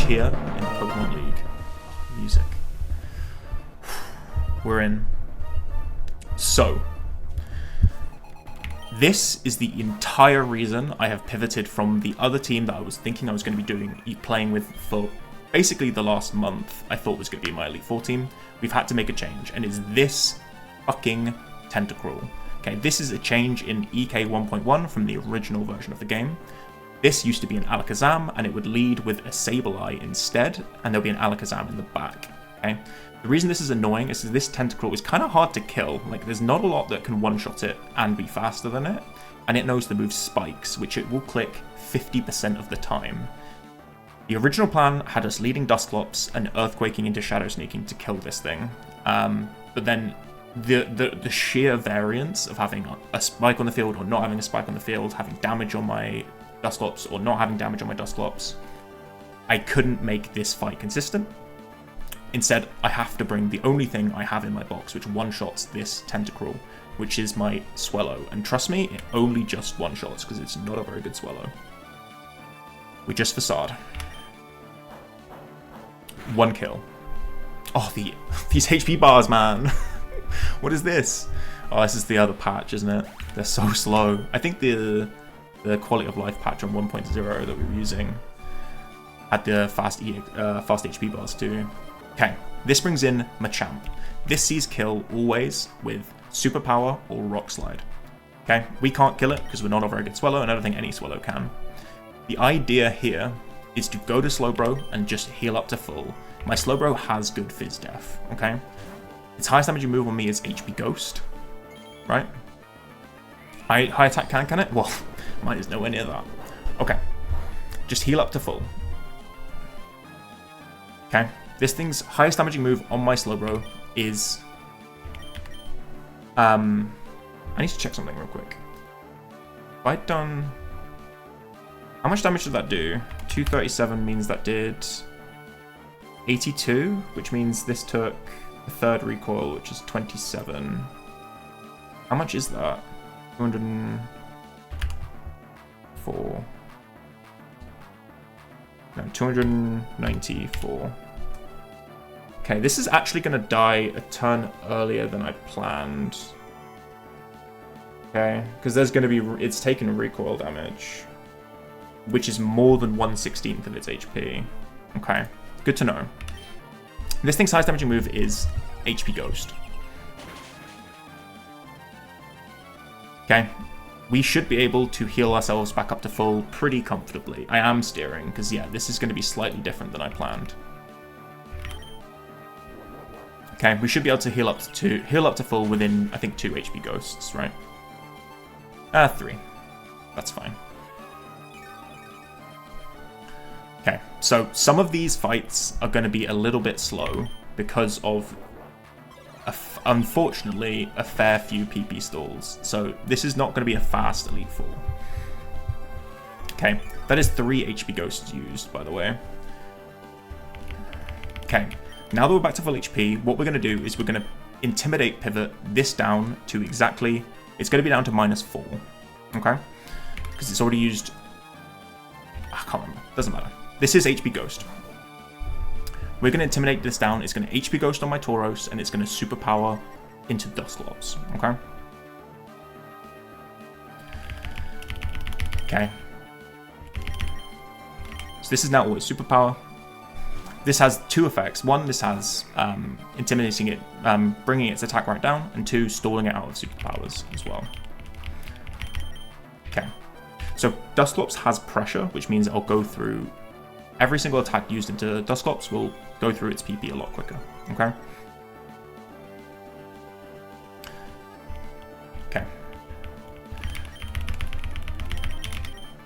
tier in the Pokemon League. Music. We're in. So, this is the entire reason I have pivoted from the other team that I was thinking I was going to be playing with for basically the last month. I thought was going to be my Elite Four team. We've had to make a change, and it's this fucking Tentacruel. Okay, this is a change in EK 1.1 from the original version of the game. This used to be an Alakazam, and it would lead with a Sableye instead, and there'll be an Alakazam in the back. Okay, the reason this is annoying is this Tentacruel is kind of hard to kill. Like, there's not a lot that can one-shot it and be faster than it, and it knows the move Spikes, which it will click 50% of the time. The original plan had us leading Dusclops and Earthquaking into Shadow Sneaking to kill this thing, but then the sheer variance of having a Spike on the field or not having a Spike on the field, having damage on my Dusclops or not having damage on my Dusclops, I couldn't make this fight consistent. Instead, I have to bring the only thing I have in my box which one-shots this Tentacruel, which is my Swellow. And trust me, it only just one-shots because it's not a very good Swellow. We just Facade. 1 kill. Oh, these HP bars, man. What is this? Oh, this is the other patch, isn't it? They're so slow. I think the quality of life patch on 1.0 that we were using had the fast HP bars too. Okay, this brings in Machamp. This sees kill always with Superpower or Rock Slide. Okay, we can't kill it because we're not a very good Swellow, and I don't think any Swellow can. The idea here is to go to Slowbro and just heal up to full. My Slowbro has good Fizz Def, okay? Its highest damaging move on me is HP Ghost, right? High attack can it? Well, mine is nowhere near that. Okay, just heal up to full. Okay, this thing's highest damaging move on my Slowbro is... I need to check something real quick. If I'd done... How much damage did that do? 237 means that did 82, which means this took the third recoil, which is 27. How much is that? 204. No, 294. Okay, this is actually going to die a turn earlier than I'd planned. Okay, because there's going to be... It's taken recoil damage, which is more than 1/16 of its HP. Okay, good to know. This thing's highest damaging move is HP Ghost. Okay, we should be able to heal ourselves back up to full pretty comfortably. I am steering, because yeah, this is going to be slightly different than I planned. Okay, we should be able to heal up to full within, I think, 2 HP Ghosts, right? 3. That's fine. Okay, so some of these fights are going to be a little bit slow because of, unfortunately, a fair few PP stalls. So this is not going to be a fast Elite Four. Okay, that is 3 HP Ghosts used, by the way. Okay, now that we're back to full HP, what we're going to do is we're going to Intimidate pivot this down to exactly... It's going to be down to -4, okay? Because it's already used... I can't remember. Doesn't matter. This is HP Ghost. We're going to Intimidate this down. It's going to HP Ghost on my Tauros, and it's going to Superpower into Dusclops, okay? Okay. So this is now always Superpower. This has 2 effects. 1, this has intimidating it, bringing its attack right down, and 2, stalling it out of superpowers as well. Okay. So Dusclops has pressure, which means it'll go through every single attack used into Dusclops will go through its PP a lot quicker. Okay. Okay.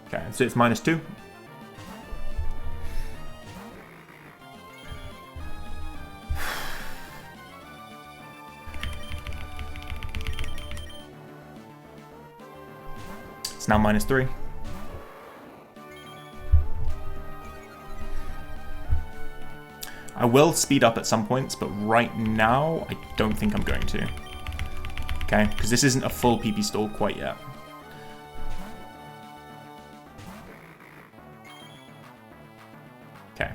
Okay. So it's -2. It's now -3. I will speed up at some points, but right now, I don't think I'm going to. Okay, because this isn't a full PP stall quite yet. Okay.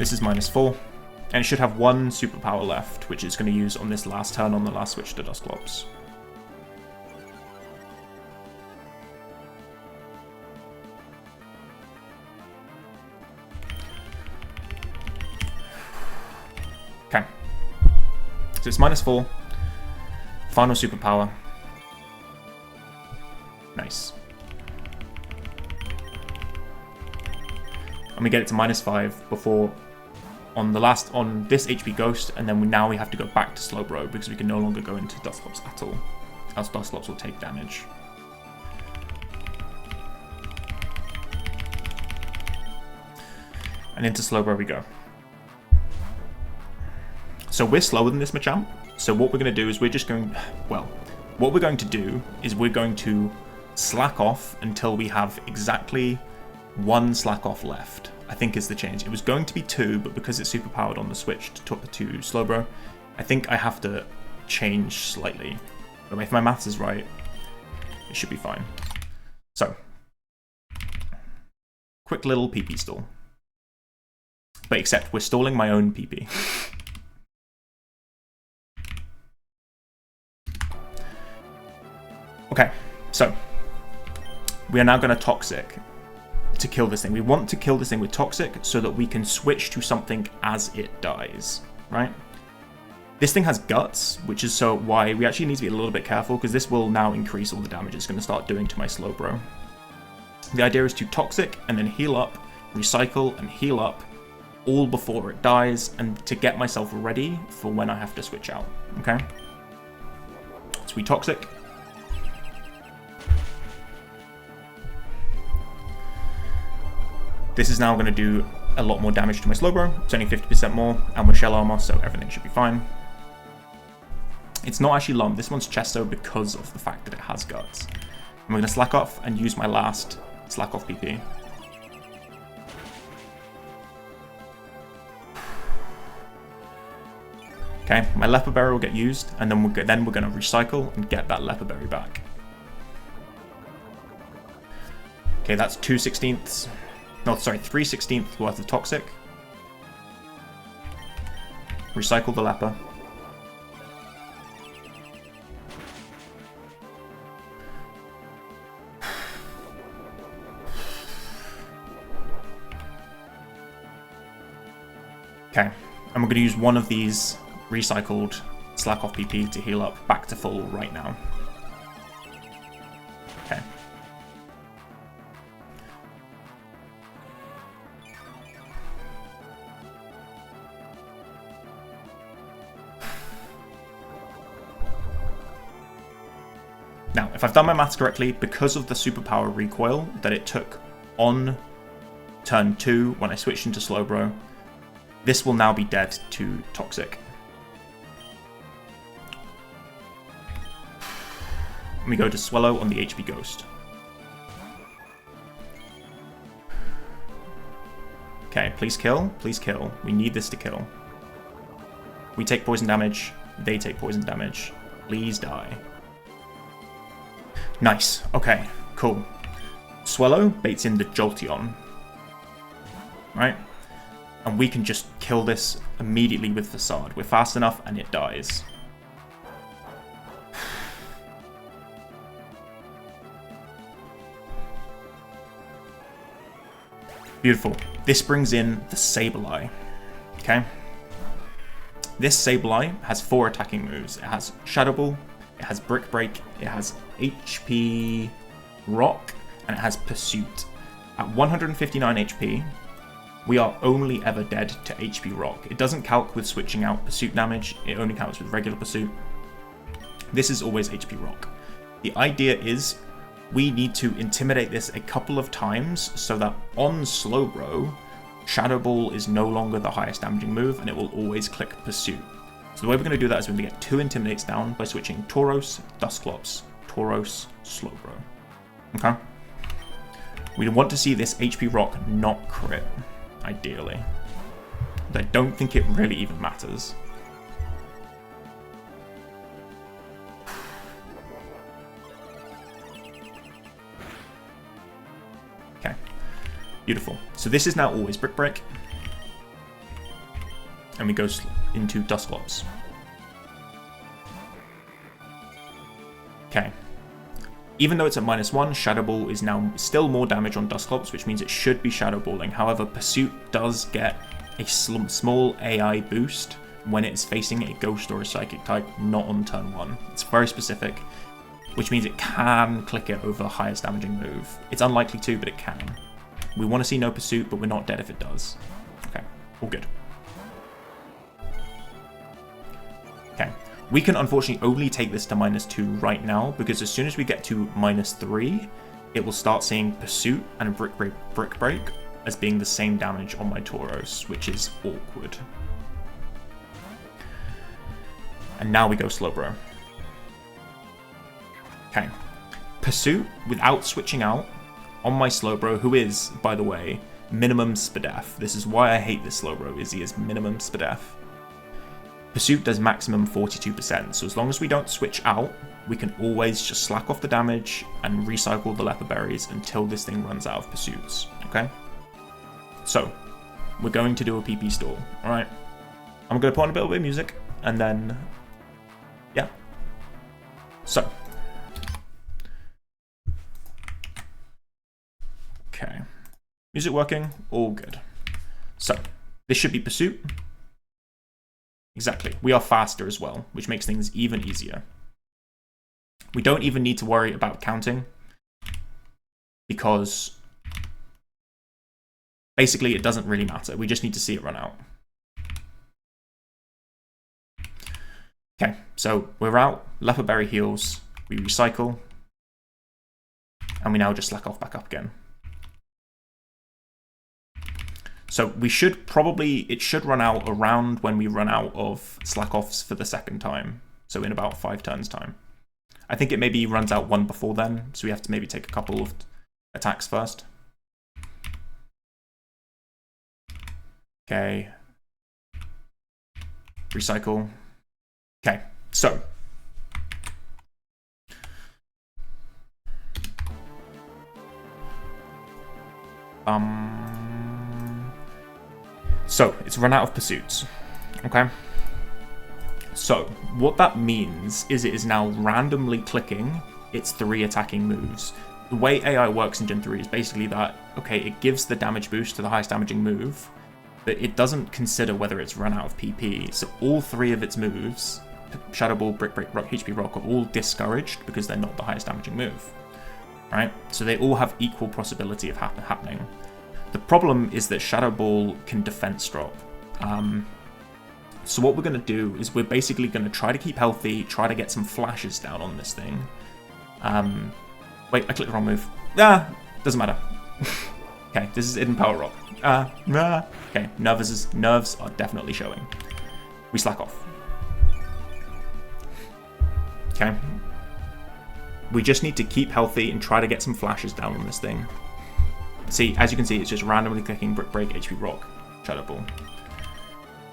This is -4. And it should have one superpower left, which it's going to use on this last turn on the last switch to Dusclops. Okay. So it's -4. Final superpower. Nice. And we get it to -5 before on this HP Ghost, and then now we have to go back to Slowbro because we can no longer go into Dusclops at all, else Dusclops will take damage. And into Slowbro we go. So we're slower than this Machamp, so what we're going to do is we're going to slack off until we have exactly 1 slack off left, I think is the change. It was going to be 2, but because it's superpowered on the switch to Slowbro, I think I have to change slightly. But if my maths is right, it should be fine. So, quick little PP stall. But except we're stalling my own PP. Okay, so we are now going to Toxic to kill this thing. We want to kill this thing with Toxic so that we can switch to something as it dies, right? This thing has Guts, which is so why we actually need to be a little bit careful, because this will now increase all the damage it's going to start doing to my Slowbro. The idea is to Toxic and then heal up, recycle and heal up, all before it dies, and to get myself ready for when I have to switch out, okay? So we Toxic. This is now going to do a lot more damage to my Slowbro. It's only 50% more, and with Shell Armor, so everything should be fine. It's not actually Lump. This one's Chesto because of the fact that it has Guts. I'm going to slack off and use my last slack off PP. Okay, my Leper Berry will get used, and then we're going to recycle and get that Leper Berry back. Okay, that's 3/16 worth of Toxic. Recycle the Leper. Okay, and we're going to use one of these recycled slack off PP to heal up back to full right now. Okay. Now, if I've done my maths correctly, because of the superpower recoil that it took on turn 2 when I switched into Slowbro, this will now be dead to Toxic. And we go to Swallow on the HP Ghost. Okay, please kill, please kill. We need this to kill. We take poison damage, they take poison damage. Please die. Nice, okay, cool. Swallow baits in the Jolteon. Right? And we can just kill this immediately with Facade. We're fast enough and it dies. Beautiful. This brings in the Sableye. Okay? This Sableye has 4 attacking moves. It has Shadow Ball, it has Brick Break, it has HP Rock, and it has Pursuit. At 159 HP, we are only ever dead to HP Rock. It doesn't calc with switching out Pursuit damage, it only counts with regular Pursuit. This is always HP Rock. The idea is we need to intimidate this a couple of times so that on Slowbro, Shadow Ball is no longer the highest damaging move and it will always click Pursuit. So the way we're going to do that is we're going to get 2 Intimidates down by switching Tauros, Dusclops, Tauros, Slowbro. Okay? We want to see this HP Rock not crit, ideally. But I don't think it really even matters. Okay, beautiful. So this is now always Brick Break. and we go into Dusclops. Okay. Even though it's at -1, Shadow Ball is now still more damage on Dusclops, which means it should be Shadow Balling. However, Pursuit does get a small AI boost when it's facing a Ghost or a Psychic type, not on turn 1. It's very specific, which means it can click it over highest damaging move. It's unlikely to, but it can. We want to see no Pursuit, but we're not dead if it does. Okay, all good. Okay. We can unfortunately only take this to -2 right now, because as soon as we get to -3, it will start seeing Pursuit and Brick Break as being the same damage on my Tauros, which is awkward. And now we go Slowbro. Okay. Pursuit, without switching out, on my Slowbro, who is, by the way, minimum Spadef. This is why I hate this Slowbro, is he is minimum Spadef. Pursuit does maximum 42%, so as long as we don't switch out, we can always just slack off the damage and recycle the Leper Berries until this thing runs out of Pursuits, okay? So, we're going to do a PP stall, alright? I'm going to put on a little bit of music, and then, yeah. So. Okay. Music working, all good. So, this should be Pursuit. Exactly. We are faster as well, which makes things even easier. We don't even need to worry about counting, because basically it doesn't really matter. We just need to see it run out. Okay, so we're out. Leper Berry heals. We recycle. And we now just slack off back up again. So we should probably, it should run out around when we run out of slack offs for the second time. So in about 5 turns time. I think it maybe runs out one before then, so we have to maybe take a couple of attacks first. Okay. Recycle. Okay, so. So, it's run out of Pursuits, okay? So, what that means is it is now randomly clicking its 3 attacking moves. The way AI works in Gen 3 is basically that, okay, it gives the damage boost to the highest damaging move, but it doesn't consider whether it's run out of PP. So all 3 of its moves, Shadow Ball, Brick Break, Rock, HP Rock, are all discouraged because they're not the highest damaging move, right? So they all have equal possibility of happening. The problem is that Shadow Ball can defense drop. So what we're going to do is we're basically going to try to keep healthy, try to get some flashes down on this thing. Wait, I clicked the wrong move. Doesn't matter. Okay, this is Hidden Power Rock. Okay, nerves are definitely showing. We slack off. Okay. We just need to keep healthy and try to get some flashes down on this thing. See, as you can see, it's just randomly clicking Brick Break, HP Rock, Shadow Ball.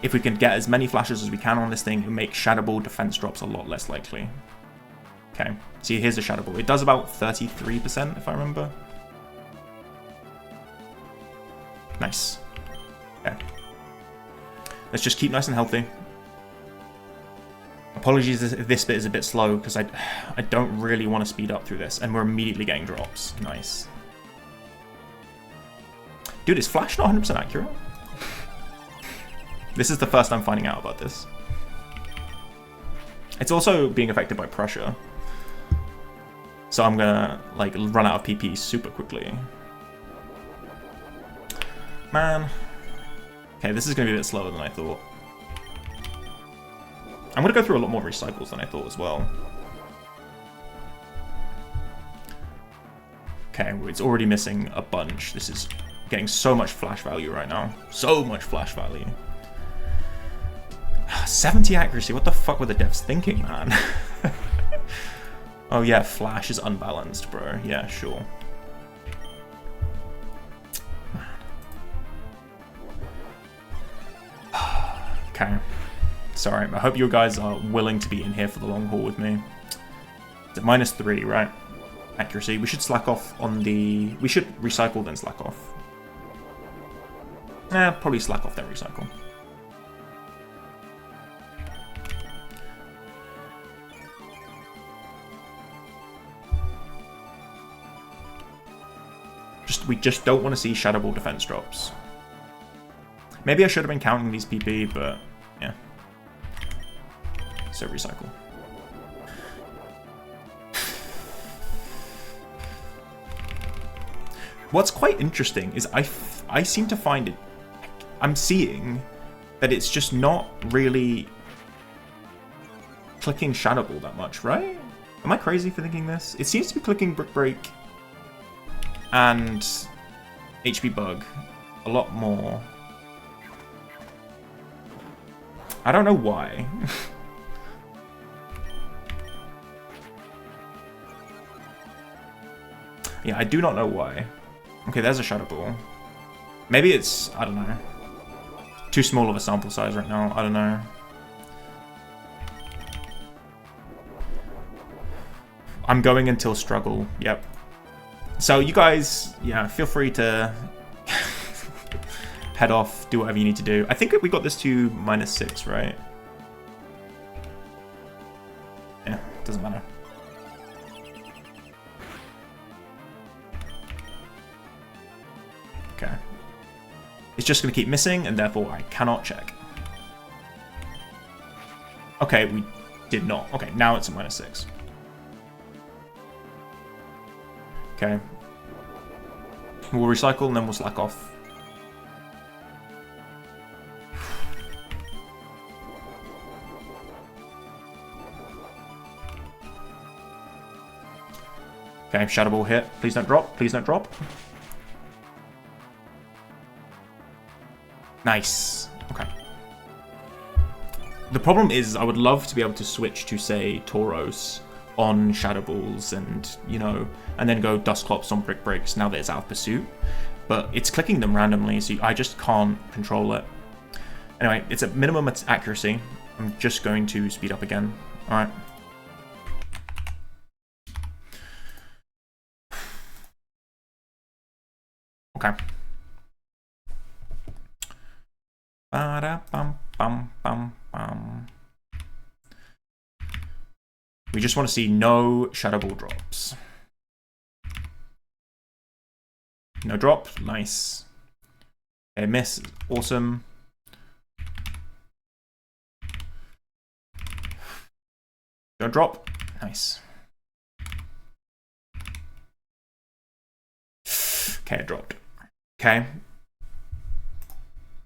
If we can get as many flashes as we can on this thing, it makes Shadow Ball defense drops a lot less likely. Okay, see, here's the Shadow Ball. It does about 33%, if I remember. Nice. Okay. Let's just keep nice and healthy. Apologies if this bit is a bit slow, because I don't really want to speed up through this, and we're immediately getting drops. Nice. Dude, is Flash not 100% accurate? This is the first I'm finding out about this. It's also being affected by pressure. So I'm gonna, like, run out of PP super quickly. Man. Okay, this is gonna be a bit slower than I thought. I'm gonna go through a lot more recycles than I thought as well. Okay, it's already missing a bunch. This is getting so much flash value right now. So much flash value. 70 accuracy, what the fuck were the devs thinking, man? Oh yeah, flash is unbalanced, bro. Yeah, sure. Okay. Sorry, I hope you guys are willing to be in here for the long haul with me. It's at -3, right? Accuracy. We should slack off on the... We should recycle then slack off. Probably slack off then recycle. We just don't want to see Shadow Ball defense drops. Maybe I should have been counting these PP, but yeah. So recycle. What's quite interesting is I seem to find it, I'm seeing that it's just not really clicking Shadow Ball that much, right? Am I crazy for thinking this? It seems to be clicking Brick Break and HP Bug a lot more. I don't know why. Yeah, I do not know why. Okay, there's a Shadow Ball. Maybe it's, I don't know, too small of a sample size right now. I don't know. I'm going until struggle. Yep. So you guys, yeah, feel free to head off, do whatever you need to do. I think we got this to -6, right? Yeah, doesn't matter. Okay. It's just going to keep missing, and therefore I cannot check. Okay, we did not. Okay, now it's a -6. Okay. We'll recycle and then we'll slack off. Okay, Shadow Ball hit. Please don't drop. Please don't drop. Nice. Okay. The problem is I would love to be able to switch to, say, Tauros on Shadow Balls and, you know, and then go Dusclops on Brick Breaks now that it's out of pursuit. But it's clicking them randomly, so I just can't control it. Anyway, it's at minimum accuracy. I'm just going to speed up again. Alright. Okay. Ba-da-bum-bum-bum-bum. We just want to see no Shadow Ball drops. No drop, nice. Okay, miss, awesome. Don't drop, nice. Okay, it dropped. Okay.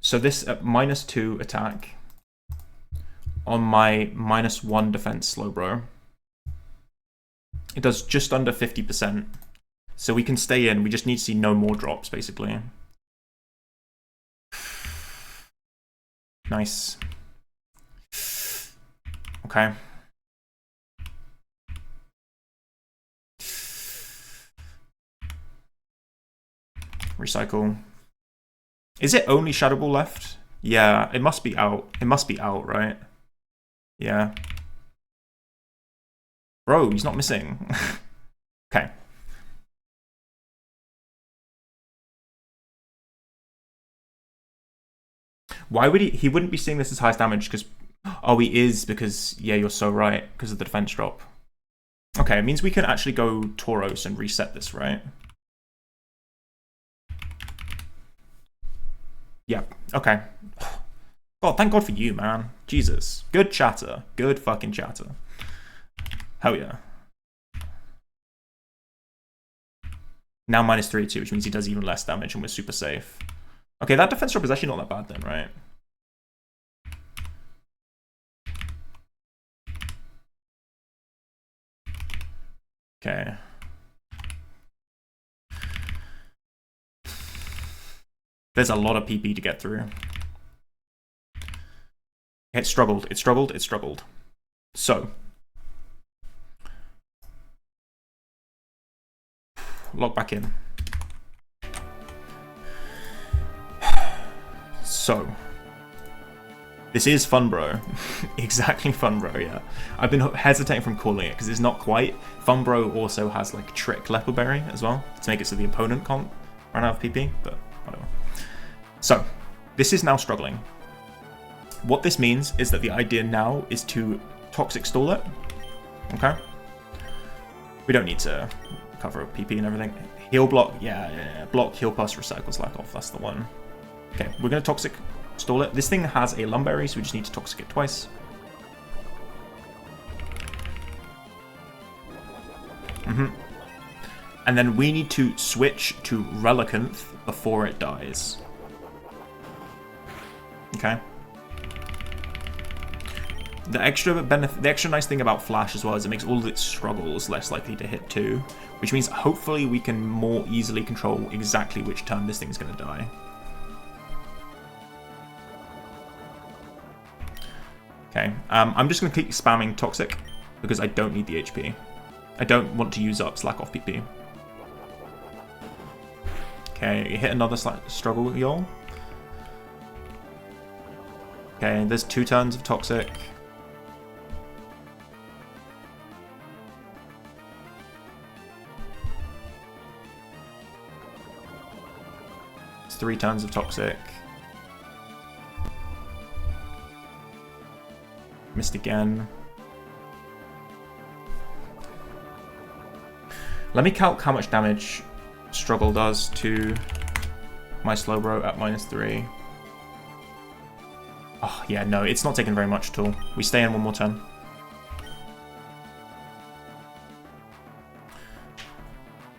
So this at -2 attack on my -1 defense Slowbro. It does just under 50%. So we can stay in. We just need to see no more drops, basically. Nice. Okay. Recycle. Is it only Shadow Ball left? Yeah, it must be out. It must be out, right? Yeah. Bro, he's not missing. Okay. Why would he wouldn't be seeing this as highest damage because, oh, he is because, yeah, you're so right, because of the defense drop. Okay, it means we can actually go Tauros and reset this, right? Yep, okay. God, thank God for you, man. Jesus. Good chatter. Good fucking chatter. Hell yeah. Now -3/2, which means he does even less damage and we're super safe. Okay, that defense drop is actually not that bad then, right? Okay. There's a lot of PP to get through. It struggled, it struggled, it struggled. So. Lock back in. So. This is fun, bro. Exactly fun, bro, yeah. I've been hesitating from calling it because it's not quite. Fun, bro also has like Trick Leopardberry as well to make it so the opponent can't run out of PP, but whatever. So, this is now struggling. What this means is that the idea now is to Toxic Stall it. Okay? We don't need to cover up PP and everything. Heal block, yeah. Block, heal plus, recycle, slack off. That's the one. Okay, we're going to Toxic stall it. This thing has a Lumberry, so we just need to Toxic it twice. And then we need to switch to Relicanth before it dies. Okay. The extra nice thing about Flash as well is it makes all of its struggles less likely to hit too, which means hopefully we can more easily control exactly which turn this thing's going to die. Okay, I'm just going to keep spamming Toxic because I don't need the HP. I don't want to use up Slack off PP. Okay, hit another struggle, y'all. Okay, there's 2 turns of Toxic. It's 3 turns of Toxic. Missed again. Let me calc how much damage Struggle does to my Slowbro at -3. Oh, yeah, no, it's not taking very much at all. We stay in one more turn.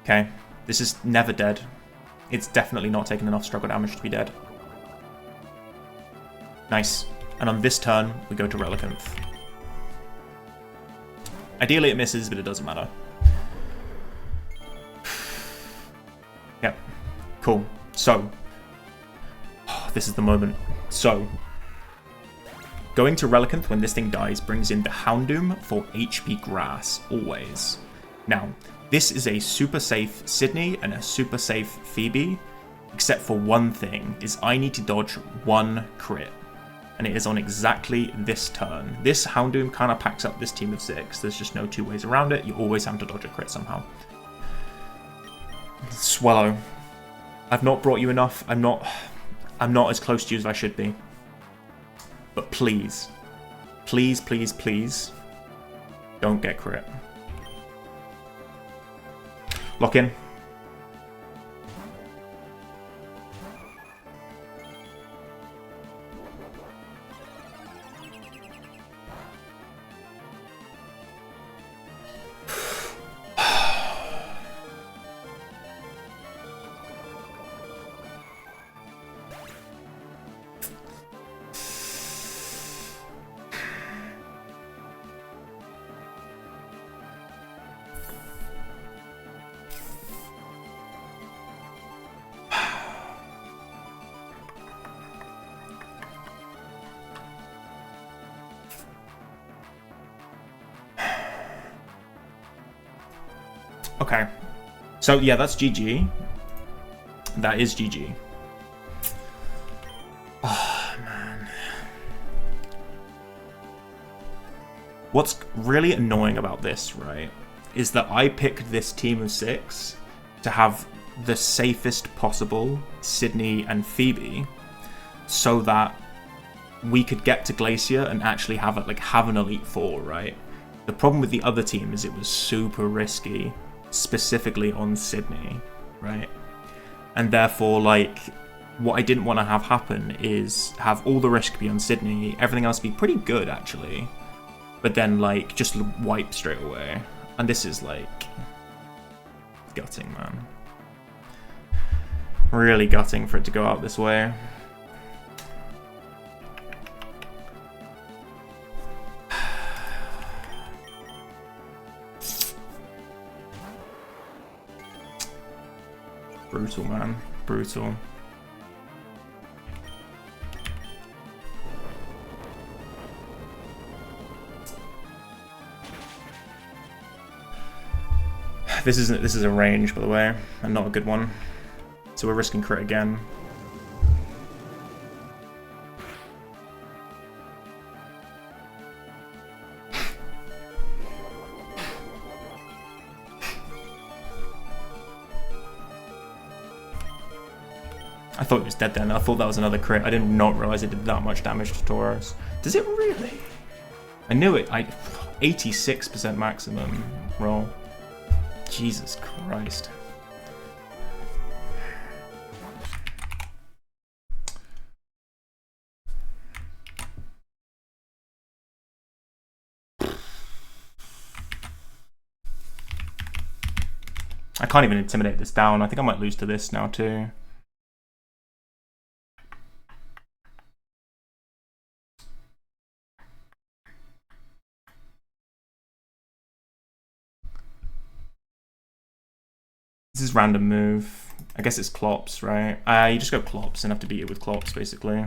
Okay, this is never dead. It's definitely not taking enough struggle damage to be dead. Nice. And on this turn, we go to Relicanth. Ideally it misses, but it doesn't matter. Yep. Cool. So, this is the moment. So, going to Relicanth when this thing dies brings in the Houndoom for HP Grass, always. Now, this is a super safe Sidney and a super safe Phoebe, except for one thing, is I need to dodge 1 crit. And it is on exactly this turn. This Houndoom kind of packs up this team of 6. There's just no 2 ways around it. You always have to dodge a crit somehow. Swallow. I've not brought you enough. I'm not as close to you as I should be. But please, please, please, please, don't get crit. Lock in. Okay, so yeah, that's GG. That is GG. Oh, man. What's really annoying about this, right, is that I picked this team of 6 to have the safest possible Sidney and Phoebe so that we could get to Glacier and actually have it, like, have an Elite Four, right? The problem with the other team is it was super risky, specifically on Sidney, right? And therefore, like, what I didn't want to have happen is have all the risk be on Sidney, everything else be pretty good, actually, but then, like, just wipe straight away. And this is, like, gutting, man. Really gutting for it to go out this way. Brutal, man. Brutal. This is a range, by the way, and not a good one. So we're risking crit again. I thought it was dead then. I thought that was another crit. I did not realize it did that much damage to Tauros. Does it really? I knew it. 86% maximum roll. Jesus Christ. I can't even intimidate this down. I think I might lose to this now too. This is random move. I guess it's Clops, right? You just go Clops and have to beat it with Clops, basically.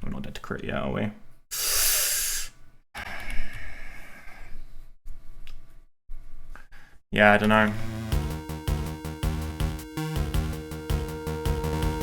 We're not dead to crit yet, are we? Yeah, I don't know.